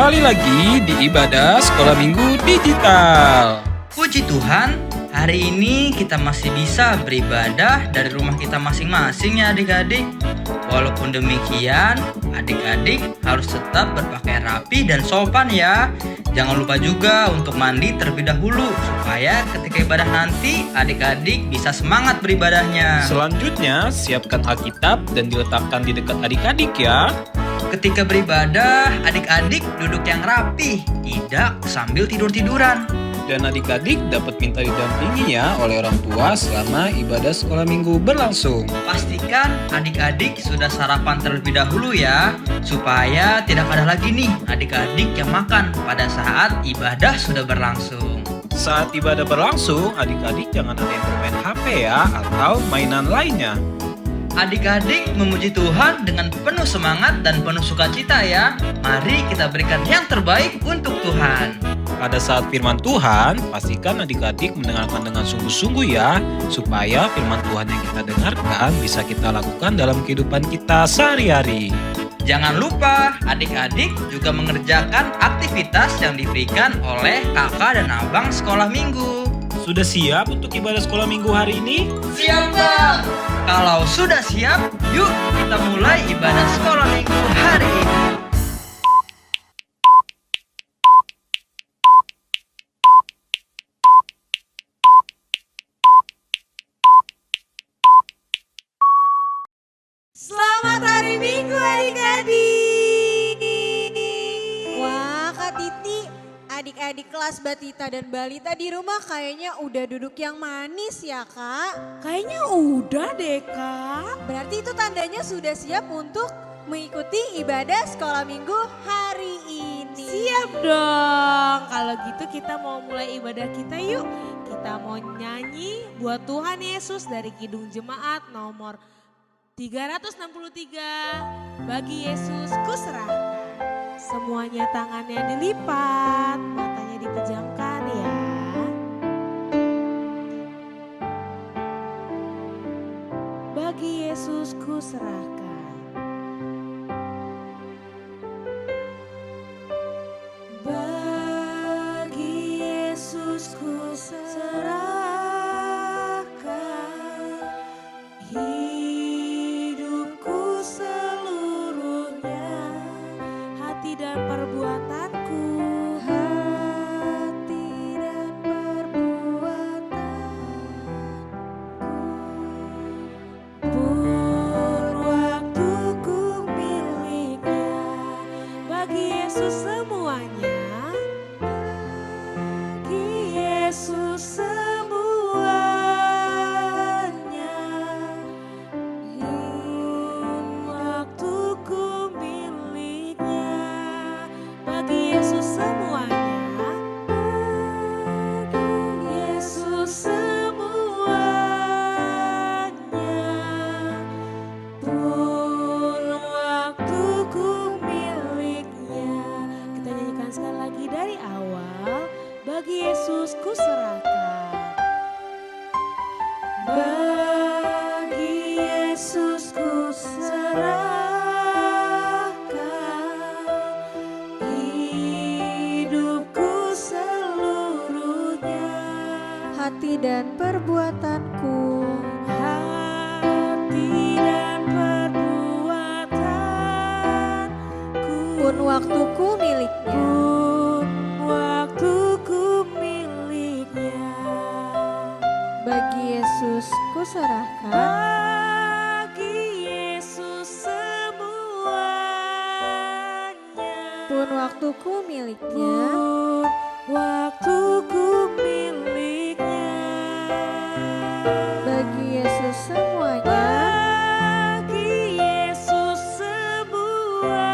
Kembali lagi di ibadah sekolah minggu digital. Puji Tuhan, hari ini kita masih bisa beribadah dari rumah kita masing-masing ya adik-adik. Walaupun demikian, adik-adik harus tetap berpakaian rapi dan sopan ya. Jangan lupa juga untuk mandi terlebih dahulu supaya ketika ibadah nanti adik-adik bisa semangat beribadahnya. Selanjutnya, siapkan Alkitab dan diletakkan di dekat adik-adik ya. Ketika beribadah, adik-adik duduk yang rapi, tidak sambil tidur-tiduran. Dan adik-adik dapat minta didampingi ya oleh orang tua selama ibadah sekolah minggu berlangsung. Pastikan adik-adik sudah sarapan terlebih dahulu ya, supaya tidak ada lagi nih adik-adik yang makan pada saat ibadah sudah berlangsung. Saat ibadah berlangsung, adik-adik jangan ada yang bermain HP ya atau mainan lainnya. Adik-adik memuji Tuhan dengan penuh semangat dan penuh sukacita ya. Mari kita berikan yang terbaik untuk Tuhan. Pada saat firman Tuhan, pastikan adik-adik mendengarkan dengan sungguh-sungguh ya, supaya firman Tuhan yang kita dengarkan bisa kita lakukan dalam kehidupan kita sehari-hari. Jangan lupa adik-adik juga mengerjakan aktivitas yang diberikan oleh kakak dan abang sekolah minggu. Sudah siap untuk ibadah sekolah minggu hari ini? Siap Bang! Kalau sudah siap, yuk kita mulai ibadah sekolah minggu hari ini. Selamat hari Minggu adik-adik. Wah Kak Titi, adik-adik kelas Batita dan Balita di rumah kayaknya udah duduk yang manis ya Kak. Kayaknya udah deh Kak. Berarti itu tandanya sudah siap untuk mengikuti ibadah sekolah minggu hari ini. Siap dong. Kalau gitu kita mau mulai ibadah kita yuk. Kita mau nyanyi buat Tuhan Yesus dari Kidung Jemaat nomor 363. Bagi Yesus kuserahkan. Semuanya tangannya dilipat, matanya dipejamkan ya. Bagi Yesus kuserahkan. Bagi Yesus kuserahkan hidupku seluruhnya, hati dan perbuatanku, Hati dan perbuatanku, pun waktuku miliknya. Bagi Yesus semuanya, bagi Yesus semuanya, waktuku miliknya. Bagi Yesus semuanya, bagi Yesus semuanya, pun waktuku miliknya. Kita nyanyikan sekali lagi dari awal. Bagi Yesus kuserahkan. Bagi Yesus kuserahkan hidupku seluruhnya, hati dan perbuatanku. hati dan perbuatanku, Pun waktuku miliknya. pun waktuku miliknya. Bagi Yesus kuserahkan. Bagi Yesus semuanya, Pun waktuku miliknya. pun waktuku miliknya. Bagi Yesus semuanya. Bagi Yesus semuanya,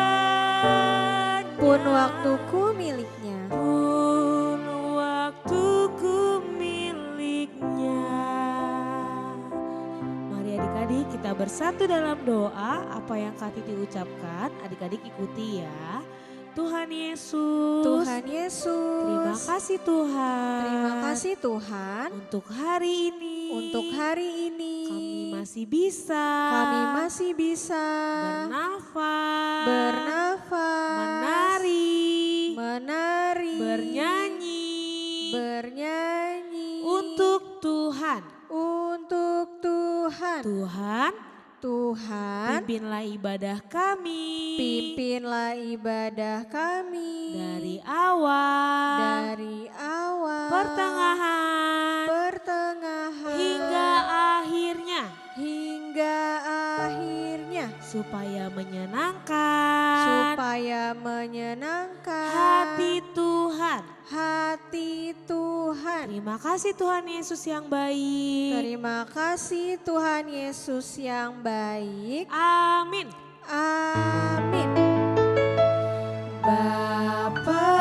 Pun waktuku miliknya. pun waktuku miliknya. Mari adik-adik kita bersatu dalam doa. Apa yang Kak Titi ucapkan, adik-adik ikuti ya. Tuhan Yesus, Tuhan Yesus. terima kasih Tuhan. Terima kasih Tuhan Untuk hari ini, Untuk hari ini kami masih bisa bernafas, menari, bernyanyi untuk Tuhan. Tuhan, pimpinlah ibadah kami dari awal, pertengahan, hingga akhirnya, supaya menyenangkan hati Tuhan. Terima kasih Tuhan Yesus yang baik. Terima kasih Tuhan Yesus yang baik. Amin. Amin. Bapa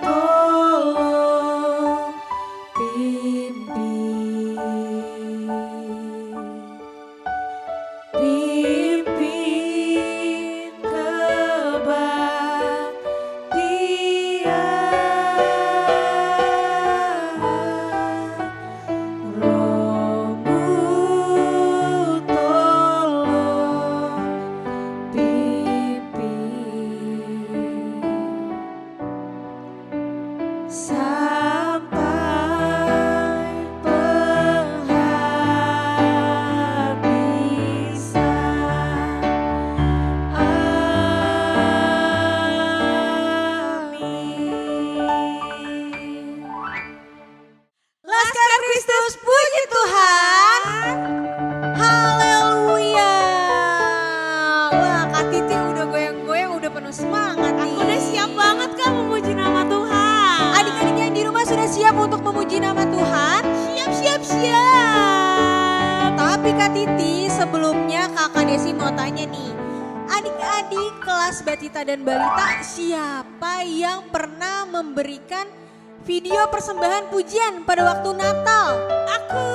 tolong pimpin kebaktian, Rohmu tolong pimpin sampai penghabisan. Amin. Laskar Kristus, puji Tuhan. Haleluya. Wah, Kak Titi udah goyang-goyang, udah penuh semangat nih. Aku udah siap banget Kak memuji nama Tuhan. Adik-adik yang di rumah sudah siap untuk memuji nama Tuhan? Siap. Tapi Kak Titi, sebelumnya Kakak Desi mau tanya nih. Adik-adik kelas Batita dan Balita, siapa yang pernah memberikan video persembahan pujian pada waktu Natal? Aku.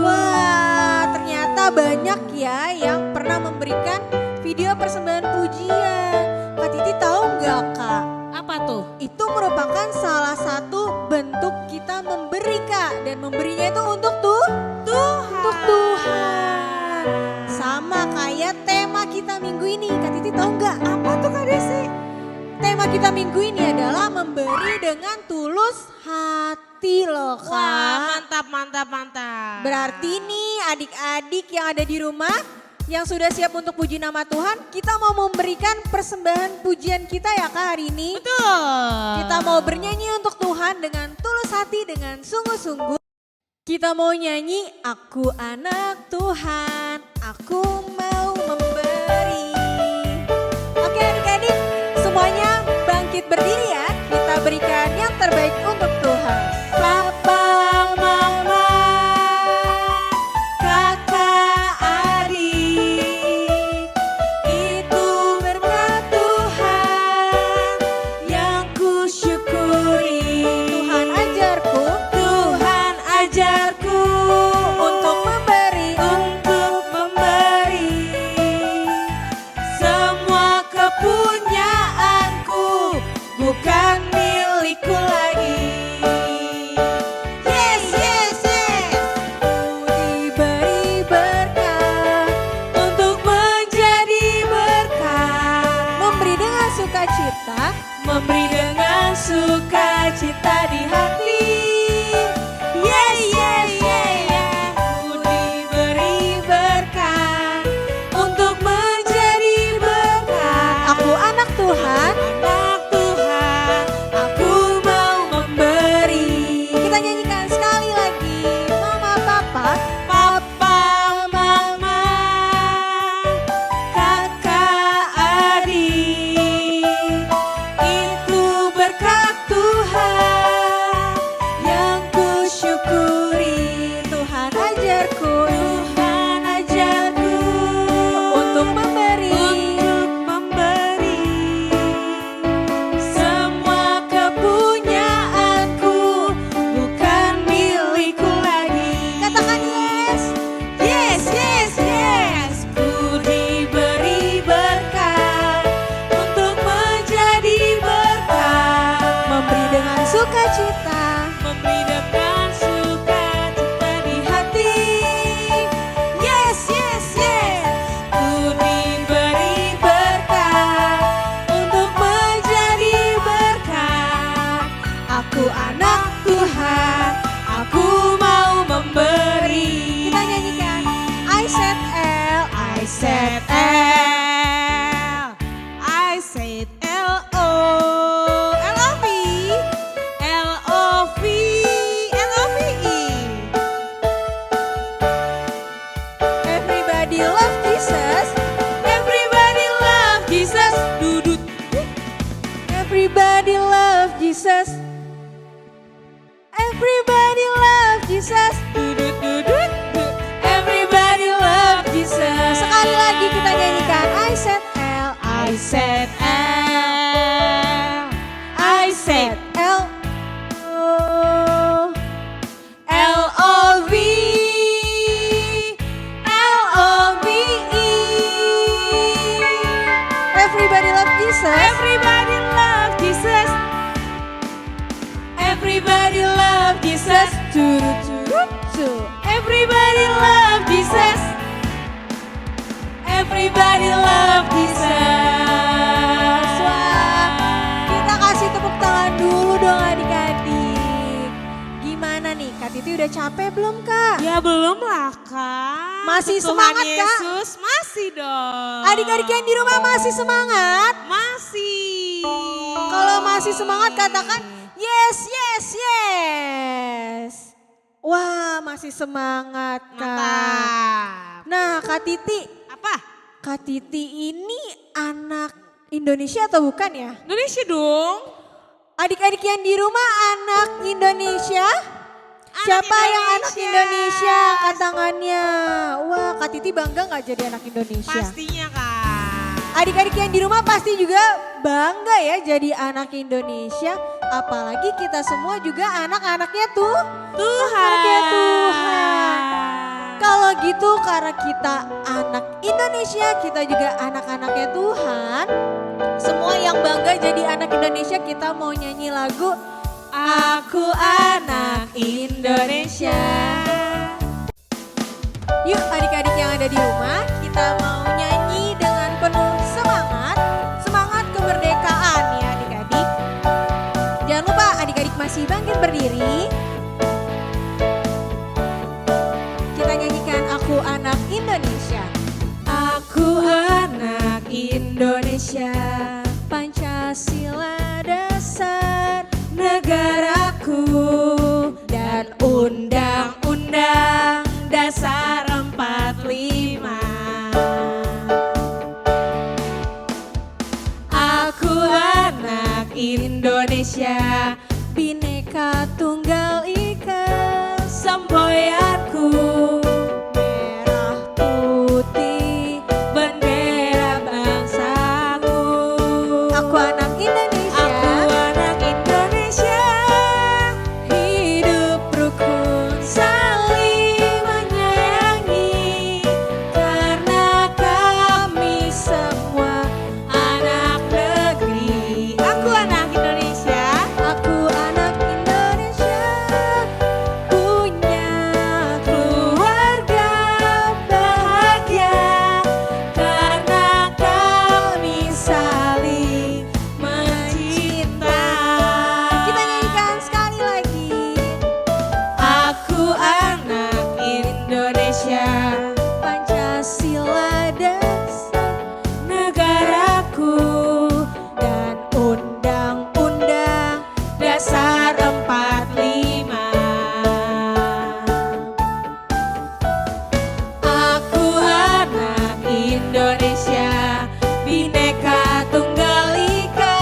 Wah, ternyata banyak ya yang pernah memberikan video persembahan pujian. Kak Titi tahu nggak Kak? Apa tuh? Itu merupakan salah satu bentuk kita memberi Kak. Dan memberinya itu untuk Untuk Tuhan. Sama kayak tema kita minggu ini. Kak Titi tahu nggak? Apa tuh Kak Desi? Tema kita minggu ini adalah memberi dengan tulus hati loh Kak. Wah, mantap. Berarti nih adik-adik yang ada di rumah yang sudah siap untuk puji nama Tuhan, kita mau memberikan persembahan pujian kita ya Kak hari ini. Betul. Kita mau bernyanyi untuk Tuhan dengan tulus hati, dengan sungguh-sungguh. Kita mau nyanyi, aku anak Tuhan, aku mau memberi. Oke adik-adik, semuanya bangkit berdiri ya. Kita berikan yang terbaik untuk Tuhan. Papa, mama, kakak, adik, itu berkat Tuhan yang kusyukuri. Tuhan ajarku untuk memberi semua kepunyaanku, bukan milikku lagi. Yes. Ku diberi berkat untuk menjadi berkat. Memberi dengan sukacita di hati. Ku diberi berkat untuk menjadi berkat. Aku anak Tuhan, aku mau memberi. Kita nyanyikan sekali lagi. Mama, papa, mama, kakak, adik, itu berkat Tuhan yang kusyukuri. Tuhan ajarku untuk memberi semua kepunyaanku, bukan milikku lagi. Katakan yes. Ku diberi berkat untuk menjadi berkat. Memberi dengan sukacita. Jesus. Dudut dudut dudut. Everybody love Jesus. Sekali lagi kita nyanyikan I said L, I said L, I said L, O, L-O-V, L-O-V-E. everybody love Jesus. Everybody love Jesus. Everybody love Jesus. Everybody love Jesus. Everybody love Jesus. Wah, kita kasih tepuk tangan dulu dong adik-adik. Gimana nih, Kak Titi udah capek belum Kak? Ya belum lah Kak. Masih Tuhan semangat, Kak? Yesus masih dong. Adik-adik yang di rumah masih semangat? Masih. Kalau masih semangat katakan yes, yes, yes. Wah, masih semangat Kak. Mantap. Nah Kak Titi, Apa? Kak Titi ini anak Indonesia atau bukan ya? Indonesia dong. Adik-adik yang di rumah anak Indonesia? Siapa yang anak Indonesia? Angkat tangannya. Wah, Kak Titi bangga gak jadi anak Indonesia? Pastinya Kak. Adik-adik yang di rumah pasti juga bangga ya jadi anak Indonesia. Apalagi kita semua juga anak-anaknya tuh. Tuhan. Anaknya Tuhan. Kalau gitu karena kita anak Indonesia, kita juga anak-anaknya Tuhan. Semua yang bangga jadi anak Indonesia, kita mau nyanyi lagu Aku Anak Indonesia. Yuk adik-adik yang ada di rumah, kita mau nyanyi dengan penuh semangat. Semangat kemerdekaan ya adik-adik. Jangan lupa adik-adik masih bangkit berdiri. Kita nyanyikan Aku Anak Indonesia. Aku anak Indonesia, Pancasila dasar negaraku, dan Undang-Undang Dasar 45. Aku anak Indonesia, Bhinneka Tunggal Ika, semboyanku merah putih, bendera bangsaku. Aku anak Indonesia, aku anak Indonesia, hidup rukun saling menyayangi, karena kami semua anak negeri. Aku anak Indonesia, aku anak Indonesia, punya keluarga bahagia, karena kami saling mencinta. Kita nyanyikan sekali lagi. Aku anak Indonesia, Pancasila dasar negaraku, dan Undang-Undang Dasar 45. Aku anak Indonesia, Bhinneka Tunggal Ika,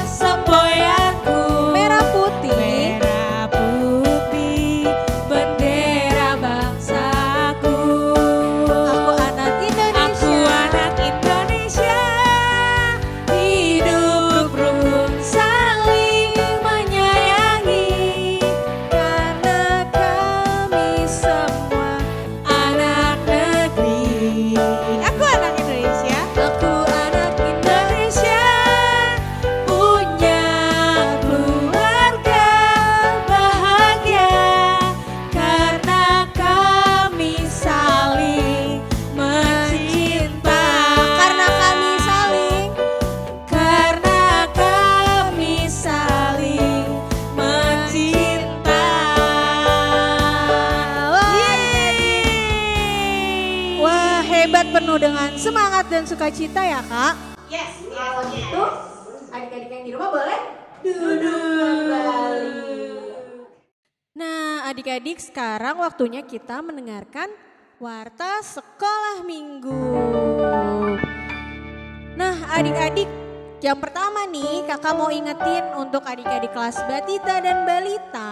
semboyanku merah putih, bendera bangsaku. Aku anak Indonesia, hidup rukun saling menyayangi, karena kami semua anak negeri. Aku anak Indonesia, aku anak Indonesia, punya keluarga bahagia, karena kami saling mencinta. Karena kami saling mencinta. Wah, hebat, penuh dengan semangat dan sukacita ya Kak. Yes, kalau gitu adik-adik yang di rumah boleh duduk kembali. Nah adik-adik, sekarang waktunya kita mendengarkan Warta Sekolah Minggu. Nah adik-adik, Yang pertama nih, kakak mau ingetin untuk adik-adik kelas Batita dan Balita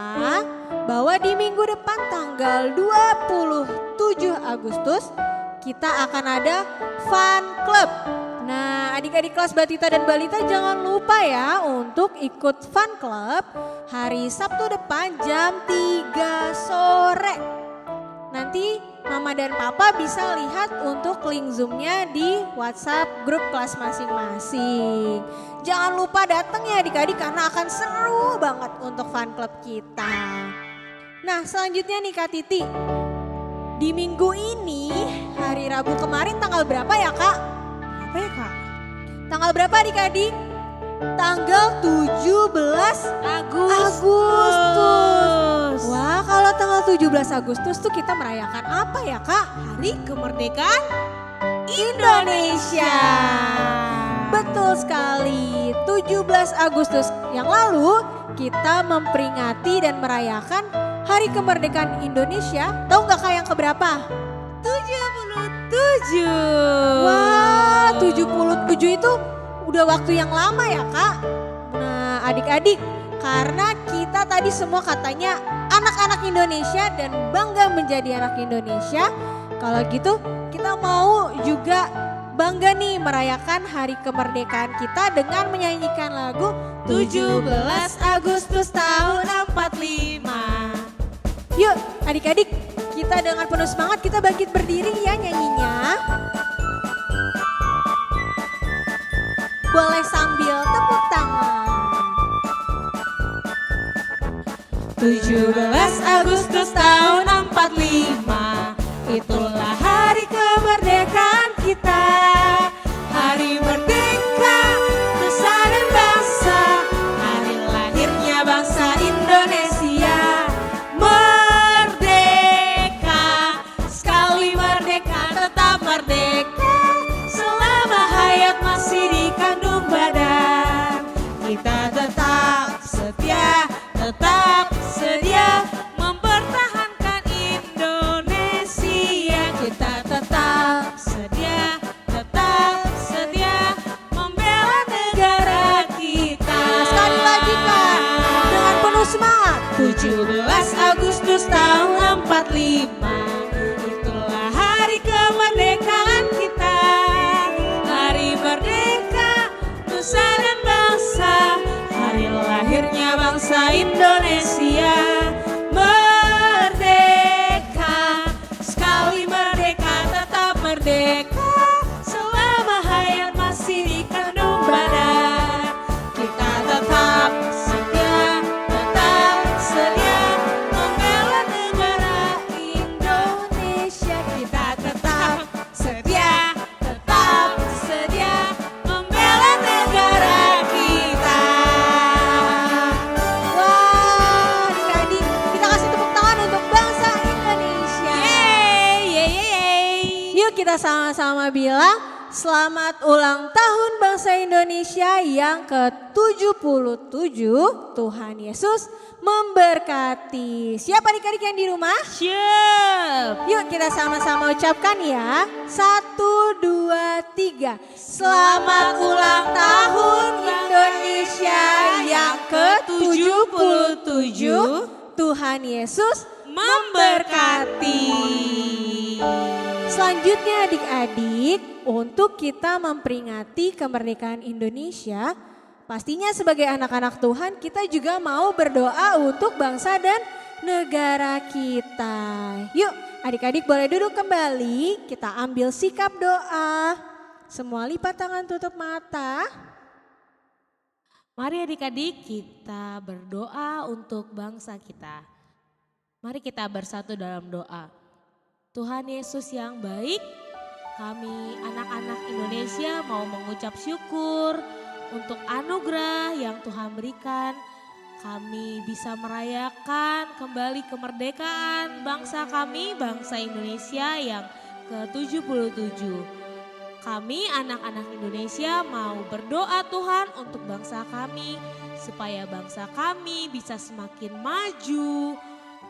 bahwa di minggu depan tanggal 27 Agustus kita akan ada Fun Club. Nah, adik-adik kelas Batita dan Balita jangan lupa ya untuk ikut Fun Club hari Sabtu depan jam 3 sore. Nanti Mama dan Papa bisa lihat untuk link Zoom-nya di WhatsApp grup kelas masing-masing. Jangan lupa datang ya adik-adik karena akan seru banget untuk Fun Club kita. Nah, selanjutnya nih Kak Titi. Di minggu ini, hari Rabu kemarin tanggal berapa ya Kak? Apa ya Kak? Tanggal berapa adik-adik? Tanggal 17 Agustus. Wah, kalau tanggal 17 Agustus tuh kita merayakan apa ya Kak? Hari Kemerdekaan Indonesia. Betul sekali, 17 Agustus yang lalu kita memperingati dan merayakan Hari Kemerdekaan Indonesia. Tahu nggak Kak yang keberapa? 77. Wah, 77 itu udah waktu yang lama ya Kak. Nah adik-adik, karena kita tadi semua katanya anak-anak Indonesia dan bangga menjadi anak Indonesia. Kalau gitu kita mau juga bangga nih merayakan hari kemerdekaan kita dengan menyanyikan lagu 17 Agustus tahun 45. Yuk adik-adik, kita dengan penuh semangat kita bangkit berdiri ya nyanyinya. Boleh sambil tepuk tangan. 17 Agustus tahun 45, itulah hari kemerdekaan kita. Hari merdeka, nusa dan bangsa, hari lahirnya bangsa Indonesia. Merdeka, sekali merdeka tetap merdeka, selama hayat masih dikandung badan. Kita tetap setia mempertahankan Indonesia. Kita tetap setia membela negara kita. Sekali lagi Kak, dengan penuh semangat. 17 Agustus tahun 45, itulah hari kemerdekaan kita. Hari merdeka, nusa dan bangsa, hari lahirnya bangsa Indonesia. Merdeka, sekali merdeka tetap merdeka, selama hayat masih dikandung badan. Kita tetap setia membela negara Indonesia. Kita tetap setia membela negara kita. Wah adik-adik, kita kasih tepuk tangan untuk bangsa Indonesia. Yuk kita sama-sama bilang selamat ulang tahun bangsa Indonesia yang ke-77. Tuhan Yesus memberkati. Siap adik-adik yang di rumah? Siap. Yuk kita sama-sama ucapkan ya. 1, 2, 3. Selamat ulang tahun Indonesia yang ke-77. Tuhan Yesus memberkati. Selanjutnya adik-adik, untuk kita memperingati kemerdekaan Indonesia, pastinya sebagai anak-anak Tuhan kita juga mau berdoa untuk bangsa dan negara kita. Yuk adik-adik boleh duduk kembali, kita ambil sikap doa. Semua lipat tangan, tutup mata. Mari adik-adik kita berdoa untuk bangsa kita. Mari kita bersatu dalam doa. Tuhan Yesus yang baik, kami anak-anak Indonesia mau mengucap syukur untuk anugerah yang Tuhan berikan. Kami bisa merayakan kembali kemerdekaan bangsa kami, bangsa Indonesia yang ke-77. Kami anak-anak Indonesia mau berdoa Tuhan untuk bangsa kami, supaya bangsa kami bisa semakin maju.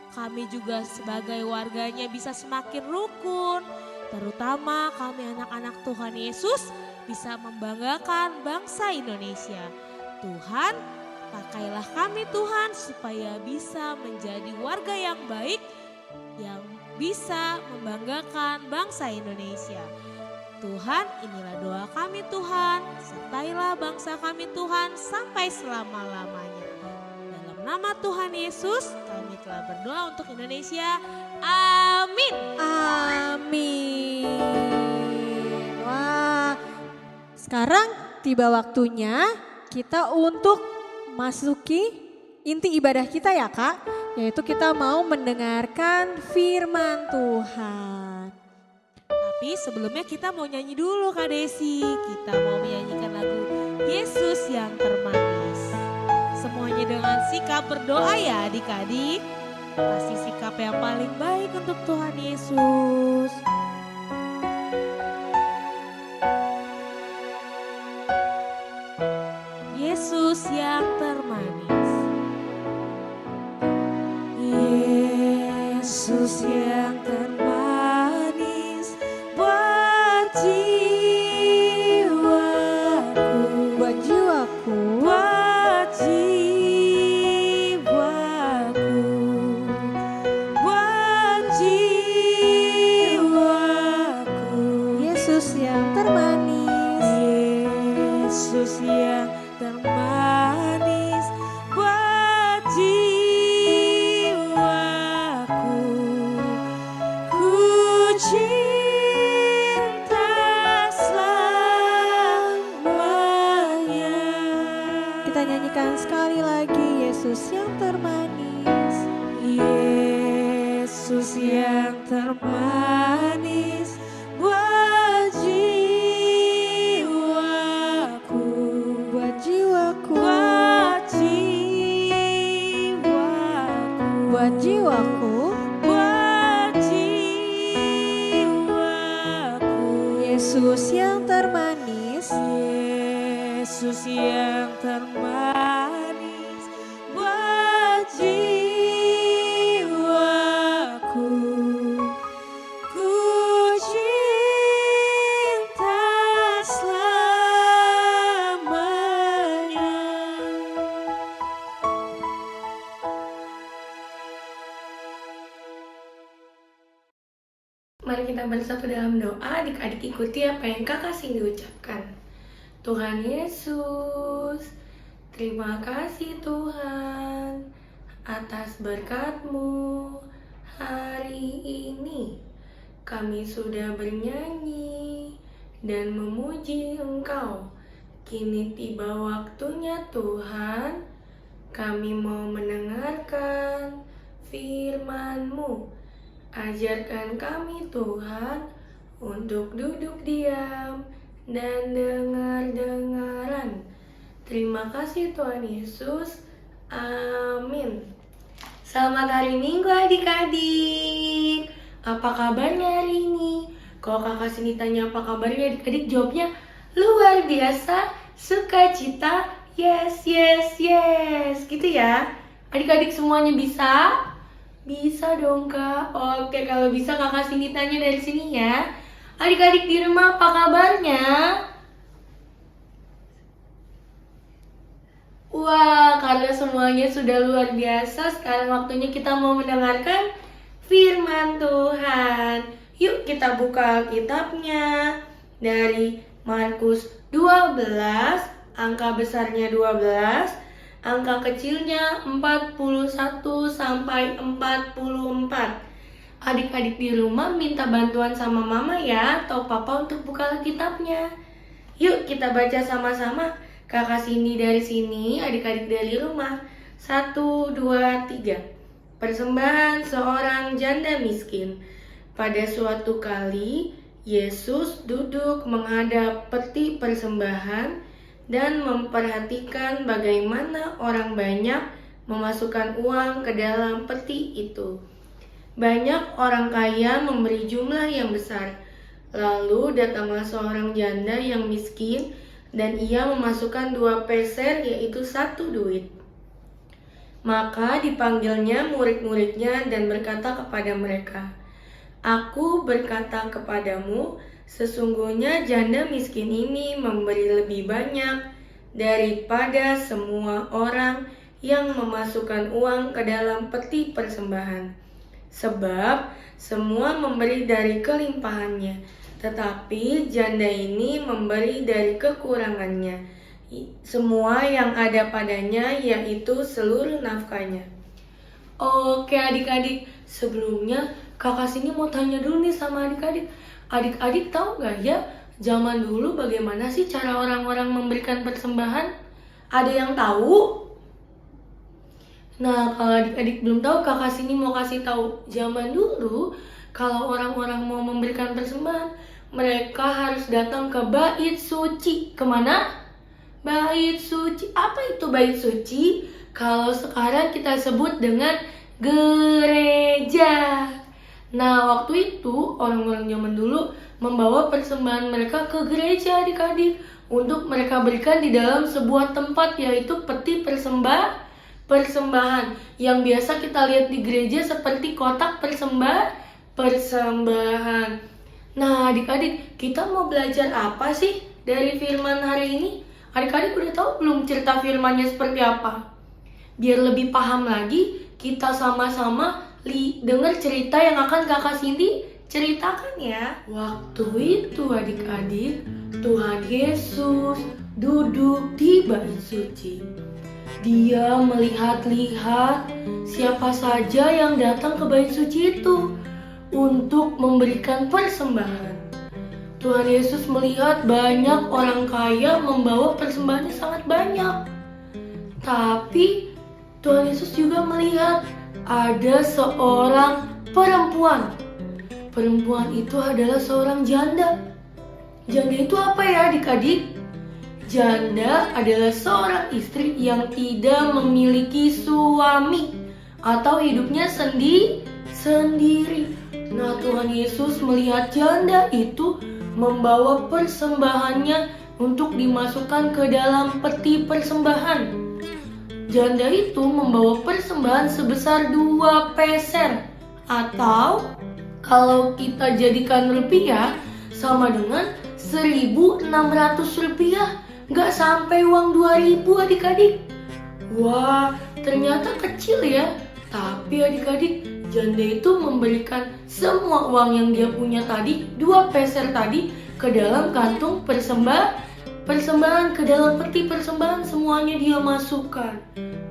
Kami juga sebagai warganya bisa semakin rukun, terutama kami anak-anak Tuhan Yesus bisa membanggakan bangsa Indonesia. Tuhan, pakailah kami Tuhan supaya bisa menjadi warga yang baik yang bisa membanggakan bangsa Indonesia. Tuhan, inilah doa kami Tuhan, sertailah bangsa kami Tuhan sampai selama-lamanya. Dalam nama Tuhan Yesus, kami telah berdoa untuk Indonesia. Amin. Amin. Wah, sekarang tiba waktunya kita untuk masuki inti ibadah kita ya Kak, yaitu kita mau mendengarkan firman Tuhan. Tapi sebelumnya kita mau nyanyi dulu Kak Desi. Kita mau menyanyikan lagu Yesus yang termanis. Semuanya dengan sikap berdoa ya adik-adik. Kasih sikap yang paling baik untuk Tuhan Yesus. Yesus yang termanis. Yesus yang termanis. Buat jiwaku, Buat jiwaku, buat jiwaku, buat jiwaku. Yesus yang termanis. Yesus yang termanis buat jiwaku. Ku cinta selamanya. Kita nyanyikan sekali lagi Yesus yang termanis. Yesus yang termanis buat jiwaku, Buat jiwaku, buat jiwaku, buat jiwaku. buat jiwaku. Yesus yang termanis. Yesus yang termanis buat jiwaku. Ku cinta selamanya. Mari kita bersatu dalam doa, adik-adik ikuti apa yang kakak Cindy ucapkan. Tuhan Yesus, terima kasih Tuhan atas berkat-Mu hari ini. Kami sudah bernyanyi dan memuji Engkau. Kini tiba waktunya Tuhan, kami mau mendengarkan firman-Mu. Ajarkan kami Tuhan untuk duduk diam dan dengar-dengaran. Terima kasih Tuhan Yesus. Amin. Selamat hari Minggu adik-adik. Apa kabarnya hari ini? Kalau kakak sini tanya apa kabarnya adik-adik, jawabnya luar biasa, sukacita, yes, yes, yes. Gitu ya. Adik-adik semuanya bisa? Bisa dong kak. Oke, kalau bisa kakak sini tanya dari sini ya. Adik-adik di rumah apa kabarnya? Wah, karena semuanya sudah luar biasa, sekarang waktunya kita mau mendengarkan firman Tuhan. Yuk kita buka kitabnya dari Markus 12, angka besarnya 12, angka kecilnya 41 sampai 44. Adik-adik di rumah minta bantuan sama mama ya atau papa untuk buka kitabnya. Yuk kita baca sama-sama. Kakak sini dari sini, adik-adik dari rumah. 1, 2, 3. Persembahan seorang janda miskin. Pada suatu kali, Yesus duduk menghadap peti persembahan dan memperhatikan bagaimana orang banyak memasukkan uang ke dalam peti itu. Banyak orang kaya memberi jumlah yang besar. Lalu datanglah seorang janda yang miskin dan ia memasukkan 2 peser, yaitu 1 duit. Maka dipanggilnya murid-muridnya dan berkata kepada mereka, "Aku berkata kepadamu, Sesungguhnya janda miskin ini memberi lebih banyak daripada semua orang yang memasukkan uang ke dalam peti persembahan. Sebab semua memberi dari kelimpahannya, tetapi janda ini memberi dari kekurangannya, semua yang ada padanya, yaitu seluruh nafkahnya. Oke adik-adik, sebelumnya kakak sini mau tanya dulu nih sama adik-adik. Adik-adik tahu nggak ya, zaman dulu bagaimana sih cara orang-orang memberikan persembahan? Ada yang tahu? Nah, kalau adik-adik belum tahu, kakak sini mau kasih tahu. Zaman dulu, kalau orang-orang mau memberikan persembahan, mereka harus datang ke bait suci. Kemana? Bait suci. Apa itu bait suci? Kalau sekarang kita sebut dengan gereja. Nah, waktu itu orang-orang zaman dulu membawa persembahan mereka ke gereja adik-adik untuk mereka berikan di dalam sebuah tempat, yaitu peti persembahan yang biasa kita lihat di gereja seperti kotak persembahan. Nah, adik-adik, kita mau belajar apa sih dari firman hari ini? Adik-adik udah tahu belum cerita firmannya seperti apa? Biar lebih paham lagi, kita sama-sama dengar cerita yang akan kakak Cindy ceritakan ya. Waktu itu adik-adik, Tuhan Yesus duduk di bait suci. Dia melihat-lihat siapa saja yang datang ke bait suci itu untuk memberikan persembahan. Tuhan Yesus melihat banyak orang kaya membawa persembahannya sangat banyak. Tapi Tuhan Yesus juga melihat ada seorang perempuan. Perempuan itu adalah seorang janda. Janda itu apa ya adik-adik? Janda adalah seorang istri yang tidak memiliki suami atau hidupnya sendiri. Nah, Tuhan Yesus melihat janda itu membawa persembahannya untuk dimasukkan ke dalam peti persembahan. Janda itu membawa persembahan sebesar 2 peser, atau kalau kita jadikan rupiah sama dengan 1.600 rupiah. Nggak sampai uang 2.000 adik-adik. Wah, ternyata kecil ya. Tapi adik-adik, janda itu memberikan semua uang yang dia punya tadi, 2 peser tadi, ke dalam kantung persembahan, ke dalam peti persembahan, semuanya dia masukkan.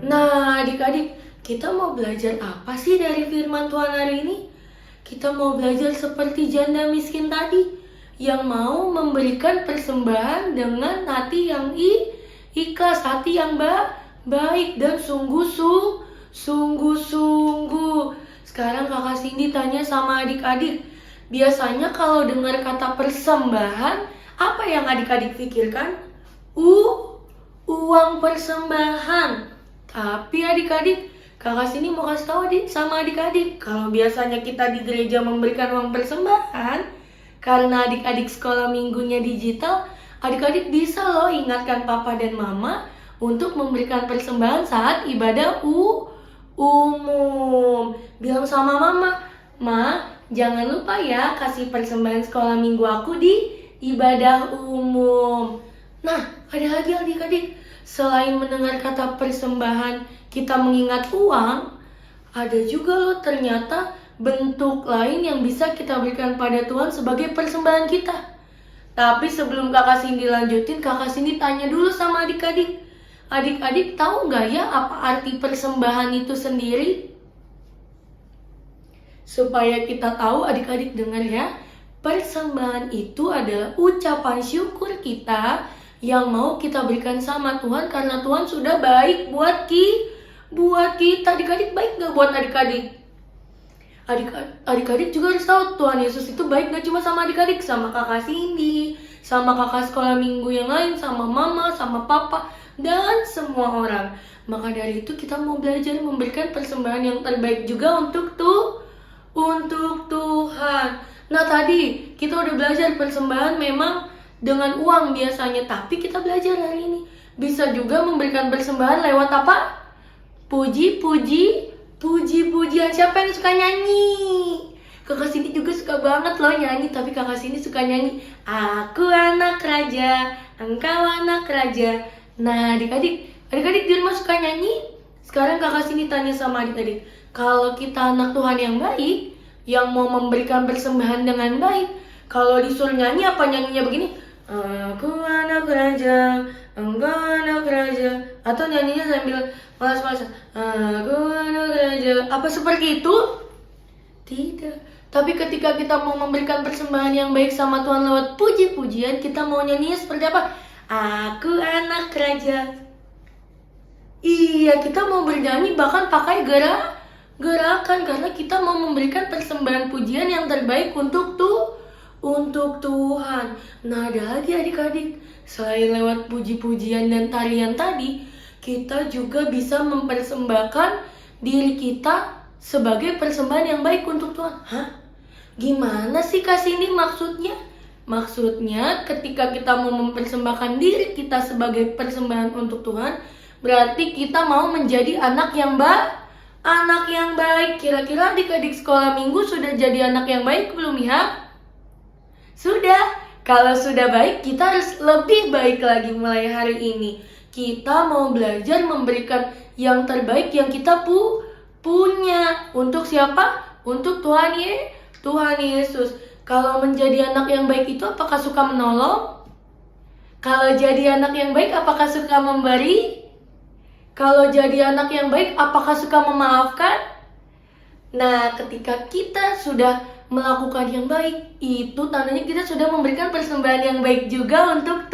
Nah, adik-adik, kita mau belajar apa sih dari firman Tuhan hari ini? Kita mau belajar seperti janda miskin tadi, yang mau memberikan persembahan dengan hati yang ikhlas, hati yang baik dan sungguh-sungguh. Sekarang kakak Cindy tanya sama adik-adik, biasanya kalau dengar kata persembahan, apa yang adik-adik pikirkan? Uang persembahan. Tapi adik-adik, kakak Cindy mau kasih tahu sama adik-adik, kalau biasanya kita di gereja memberikan uang persembahan, karena adik-adik sekolah minggunya digital, adik-adik bisa loh ingatkan papa dan mama untuk memberikan persembahan saat ibadah umum. Bilang sama mama, Ma, jangan lupa ya kasih persembahan sekolah minggu aku di ibadah umum. Nah, ada lagi adik-adik, selain mendengar kata persembahan, kita mengingat uang, ada juga loh ternyata bentuk lain yang bisa kita berikan pada Tuhan sebagai persembahan kita. Tapi sebelum kakak Cindy lanjutin, kakak Cindy tanya dulu sama adik-adik. Adik-adik tahu nggak ya apa arti persembahan itu sendiri? Supaya kita tahu, adik-adik dengar ya. Persembahan itu adalah ucapan syukur kita yang mau kita berikan sama Tuhan karena Tuhan sudah baik buat kita. Adik-adik baik nggak buat adik-adik? Adik-adik juga harus tahu Tuhan Yesus itu baik gak cuma sama adik-adik, sama kakak Cindy, sama kakak sekolah minggu yang lain, sama mama, sama papa, dan semua orang. Maka dari itu kita mau belajar memberikan persembahan yang terbaik juga untuk Tuhan. Nah tadi kita udah belajar persembahan memang dengan uang biasanya, tapi kita belajar hari ini bisa juga memberikan persembahan lewat apa? Puji-pujian. Siapa yang suka nyanyi? Kakak Cindy juga suka banget loh nyanyi, tapi kakak Cindy suka nyanyi Aku anak raja, engkau anak raja. Nah adik-adik di rumah suka nyanyi? Sekarang kakak Cindy tanya sama adik-adik, kalau kita anak Tuhan yang baik, yang mau memberikan persembahan dengan baik, kalau disuruh nyanyi apa nyanyinya begini? Aku anak raja, engkau anak raja. Atau nyanyinya sambil malas-malasan, Aku anak raja. Apa seperti itu? Tidak. Tapi ketika kita mau memberikan persembahan yang baik sama Tuhan lewat puji-pujian, kita mau nyanyinya seperti apa? Aku anak raja. Iya, kita mau bernyanyi bahkan pakai gerakan karena kita mau memberikan persembahan pujian yang terbaik untuk Tuhan. Nah, ada lagi adik-adik, selain lewat puji-pujian dan tarian tadi, kita juga bisa mempersembahkan diri kita sebagai persembahan yang baik untuk Tuhan. Hah? Gimana sih Kak Cindy maksudnya? Maksudnya ketika kita mau mempersembahkan diri kita sebagai persembahan untuk Tuhan, berarti kita mau menjadi anak yang baik. Kira-kira adik-adik sekolah minggu sudah jadi anak yang baik belum ya? Sudah. Kalau sudah baik, kita harus lebih baik lagi mulai hari ini. Kita mau belajar memberikan yang terbaik yang kita punya. Untuk siapa? Untuk Tuhan Yesus. Kalau menjadi anak yang baik itu apakah suka menolong? Kalau jadi anak yang baik apakah suka memberi? Kalau jadi anak yang baik apakah suka memaafkan? Nah, ketika kita sudah melakukan yang baik, itu tandanya kita sudah memberikan persembahan yang baik juga untuk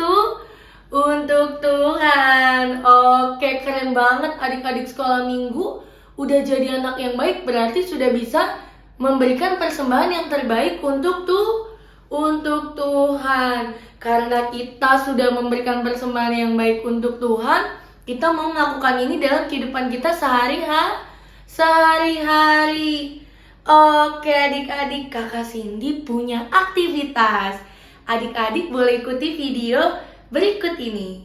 Tuhan. Oke, keren banget adik-adik sekolah minggu. Udah jadi anak yang baik berarti sudah bisa memberikan persembahan yang terbaik untuk Tuhan. Karena kita sudah memberikan persembahan yang baik untuk Tuhan, kita mau melakukan ini dalam kehidupan kita sehari-hari. Oke adik-adik, kakak Cindy punya aktivitas. Adik-adik boleh ikuti video berikut ini.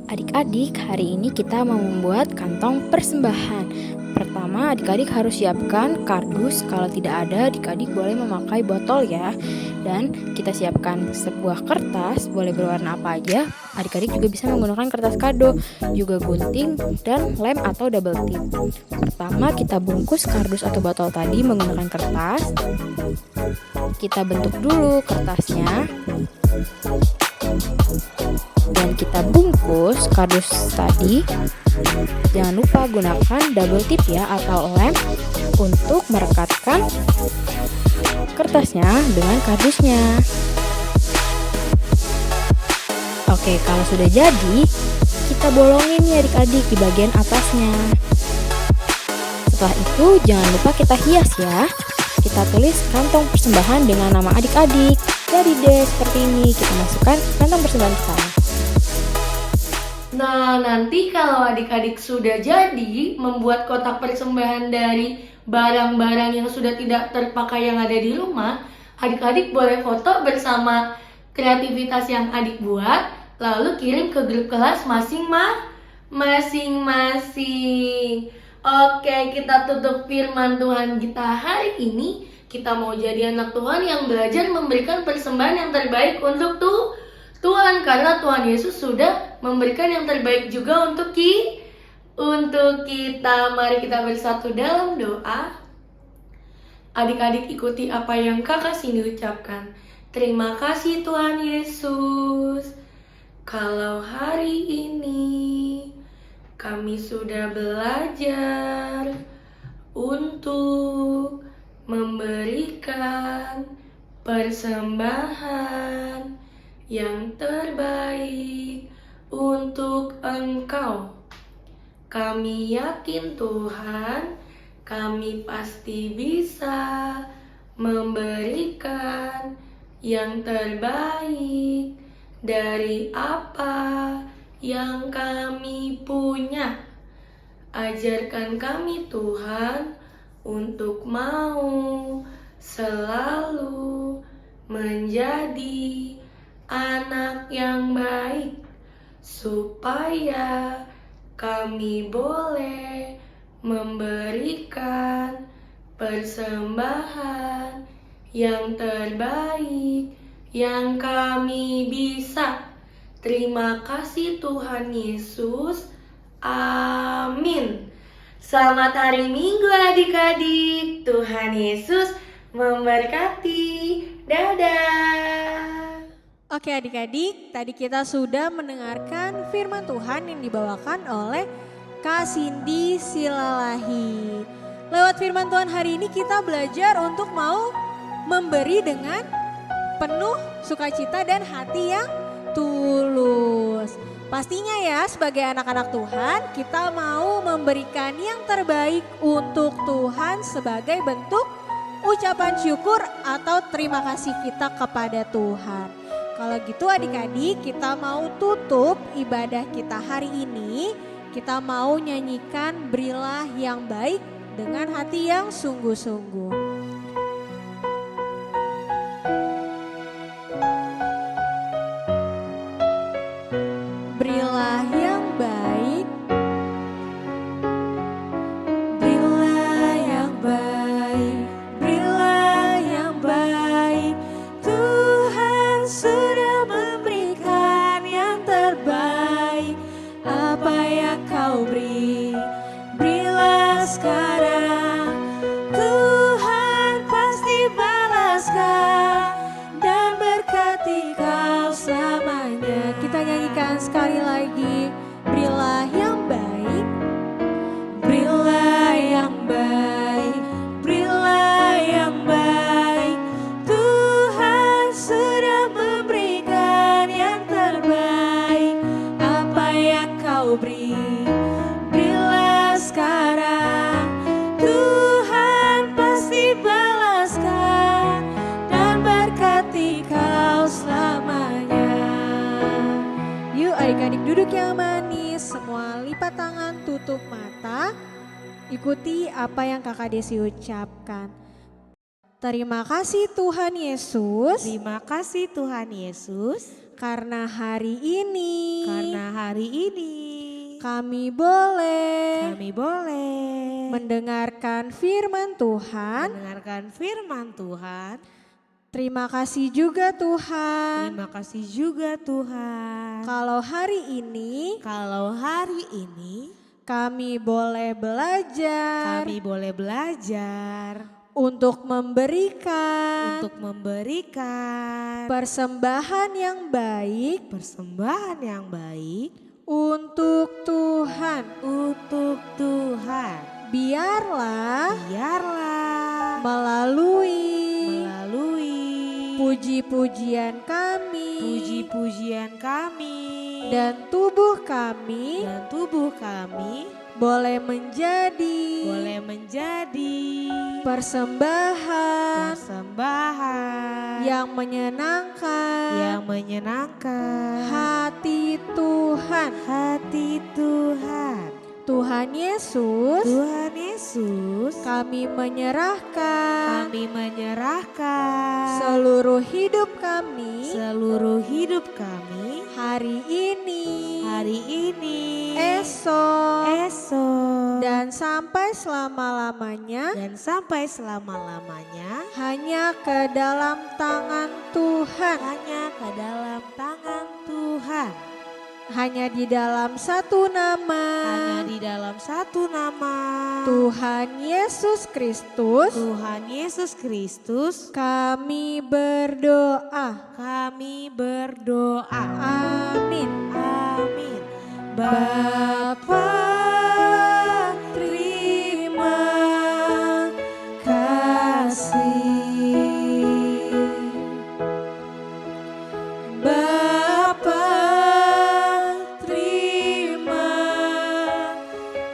Adik-adik, hari ini kita mau membuat kantong persembahan. Pertama, adik-adik harus siapkan kardus. Kalau tidak ada, adik-adik boleh memakai botol ya. Dan kita siapkan sebuah kertas, boleh berwarna apa aja. Adik-adik juga bisa menggunakan kertas kado, juga gunting dan lem atau double tip. Pertama, kita bungkus kardus atau botol tadi menggunakan kertas. Kita bentuk dulu kertasnya. Dan kita bungkus kardus tadi. Jangan lupa gunakan double tip ya atau lem untuk merekatkan kertasnya dengan kardusnya. Oke, kalau sudah jadi, kita bolongin ya adik-adik di bagian atasnya. Setelah itu jangan lupa kita hias ya. Kita tulis kantong persembahan dengan nama adik-adik. Jadi deh seperti ini, kita masukkan kantong persembahan kita. Nah, nanti kalau adik-adik sudah jadi membuat kotak persembahan dari barang-barang yang sudah tidak terpakai yang ada di rumah, adik-adik boleh foto bersama kreativitas yang adik buat, lalu kirim ke grup kelas masing-masing. Oke, kita tutup firman Tuhan kita hari ini. Kita mau jadi anak Tuhan yang belajar memberikan persembahan yang terbaik untuk Tuhan, karena Tuhan Yesus sudah memberikan yang terbaik juga untuk kita. Mari kita bersatu dalam doa. Adik-adik ikuti apa yang kakak Cindy ucapkan. Terima kasih Tuhan Yesus, kalau hari ini kami sudah belajar untuk memberikan persembahan yang terbaik untuk Engkau. Kami yakin Tuhan, kami pasti bisa memberikan yang terbaik dari apa yang kami punya. Ajarkan kami Tuhan untuk mau selalu menjadi anak yang baik, supaya kami boleh memberikan persembahan yang terbaik yang kami bisa. Terima kasih Tuhan Yesus. Amin. Selamat hari Minggu adik-adik. Tuhan Yesus memberkati. Dadah. Oke adik-adik, tadi kita sudah mendengarkan firman Tuhan yang dibawakan oleh Kak Cindy Silalahi. Lewat firman Tuhan hari ini kita belajar untuk mau memberi dengan penuh sukacita dan hati yang tulus. Pastinya ya sebagai anak-anak Tuhan kita mau memberikan yang terbaik untuk Tuhan sebagai bentuk ucapan syukur atau terima kasih kita kepada Tuhan. Kalau gitu adik-adik kita mau tutup ibadah kita hari ini. Kita mau nyanyikan Berilah yang Baik dengan hati yang sungguh-sungguh. Berilah yang baik, berilah yang baik, berilah yang baik. Tuhan sudah memberikan yang terbaik. Apa yang kau beri, berilah sekarang. Tuhan pasti balaskan dan berkati kau selamanya. Kita nyanyikan sekali lagi. Berilah yang baik, berilah yang baik, berilah yang baik. Tuhan sudah memberikan yang terbaik. Apa yang kau beri, berilah sekarang. Tuhan pasti balaskan dan berkati kau selamanya. Yuk adik-adik duduk yang manis, semua lipat tangan, tutup mata. Ikuti apa yang Kakak Desi ucapkan. Terima kasih Tuhan Yesus. Terima kasih Tuhan Yesus. Karena hari ini kami boleh mendengarkan firman Tuhan. Terima kasih juga Tuhan. Kalau hari ini kami boleh belajar untuk memberikan persembahan yang baik untuk Tuhan. Biarlah melalui puji-pujian kami dan tubuh kami boleh menjadi persembahan yang menyenangkan hati Tuhan. Tuhan Yesus, kami menyerahkan seluruh hidup kami hari ini, esok, dan sampai selama-lamanya hanya ke dalam tangan Tuhan. Hanya di dalam satu nama, Tuhan Yesus Kristus, kami berdoa. Amin. Bapa, terima kasih. Bapa, terima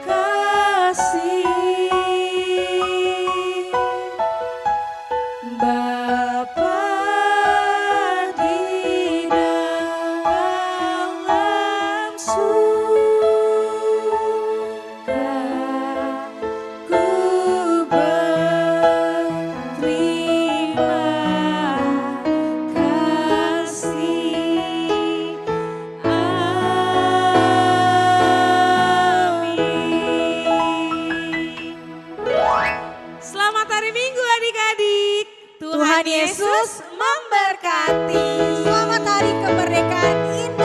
kasih. Bapa di dalam surga, ku berterima kasih. Amin. Selamat hari Minggu adik-adik. Tuhan Tuhan Yesus memberkati. Selamat Hari Kemerdekaan Indonesia.